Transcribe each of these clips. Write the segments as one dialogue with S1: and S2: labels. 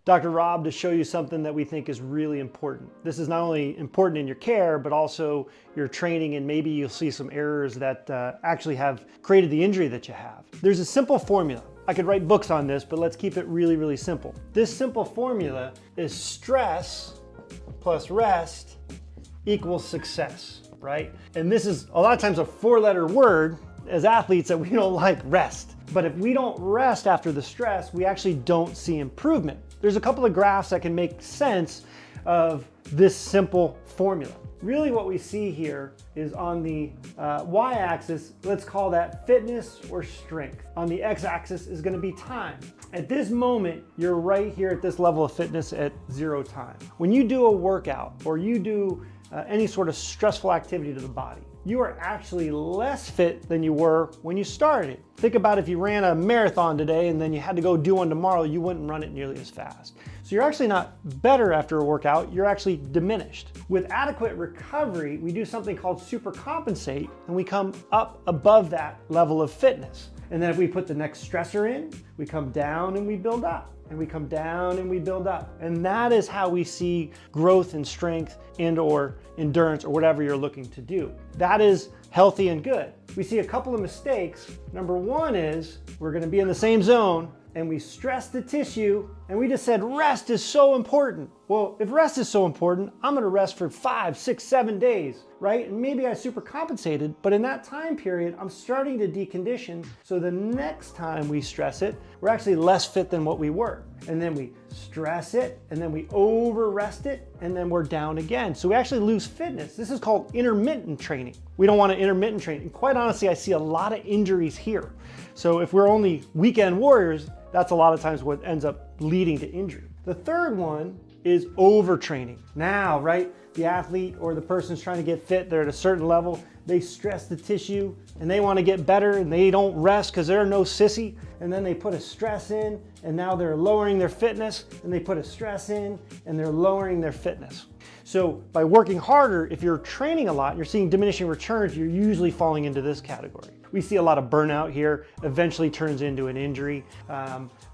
S1: Dr. Rob to show you something that we think is really important. This is not only important in your care, but also your training, and maybe you'll see some errors that actually have created the injury that you have. There's a simple formula. I could write books on this, but let's keep it really, really simple. This simple formula is stress plus rest equals success, right? And this is a lot of times a four-letter word as athletes that we don't like: rest. But if we don't rest after the stress, we actually don't see improvement. There's a couple of graphs that can make sense of this simple formula. Really what we see here is on the y-axis, let's call that fitness or strength. On the x-axis is going to be time. At this moment, you're right here at this level of fitness at 0 time. When you do a workout or you do any sort of stressful activity to the body, you are actually less fit than you were when you started. Think about if you ran a marathon today and then you had to go do one tomorrow, you wouldn't run it nearly as fast. So you're actually not better after a workout, you're actually diminished. With adequate recovery, we do something called supercompensate, and we come up above that level of fitness. And then if we put the next stressor in, we come down and we build up. And we come down and we build up. And that is how we see growth in strength and or endurance or whatever you're looking to do. That is healthy and good. We see a couple of mistakes. Number one is we're gonna be in the same zone and we stress the tissue and we just said rest is so important. Well, if rest is so important, I'm gonna rest for 5, 6, 7 days, right? And maybe I super compensated, but in that time period, I'm starting to decondition. So the next time we stress it, we're actually less fit than what we were. And then we stress it, and then we over rest it, and then we're down again. So we actually lose fitness. This is called intermittent training. We don't want to intermittent train. And quite honestly, I see a lot of injuries here. So if we're only weekend warriors, that's a lot of times what ends up leading to injury. The third one is overtraining. Now, right, the athlete or the person's trying to get fit, they're at a certain level, they stress the tissue and they want to get better and they don't rest because they're no sissy, and then they put a stress in and now they're lowering their fitness, and they put a stress in and they're lowering their fitness. So by working harder, if you're training a lot, you're seeing diminishing returns, you're usually falling into this category. We see a lot of burnout here, eventually turns into an injury,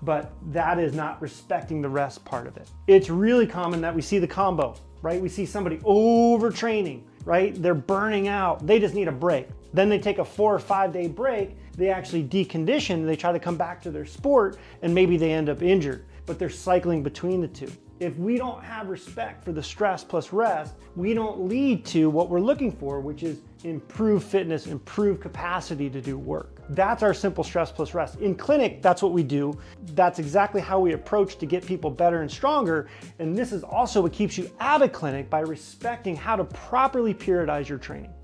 S1: but that is not respecting the rest part of it. It's really common that we see the combo, right? We see somebody overtraining, right? They're burning out, they just need a break. Then they take a 4 or 5 day break, they actually decondition, they try to come back to their sport, and maybe they end up injured, but they're cycling between the two. If we don't have respect for the stress plus rest, we don't lead to what we're looking for, which is improved fitness, improved capacity to do work. That's our simple stress plus rest. In clinic, that's what we do. That's exactly how we approach to get people better and stronger. And this is also what keeps you out of clinic, by respecting how to properly periodize your training.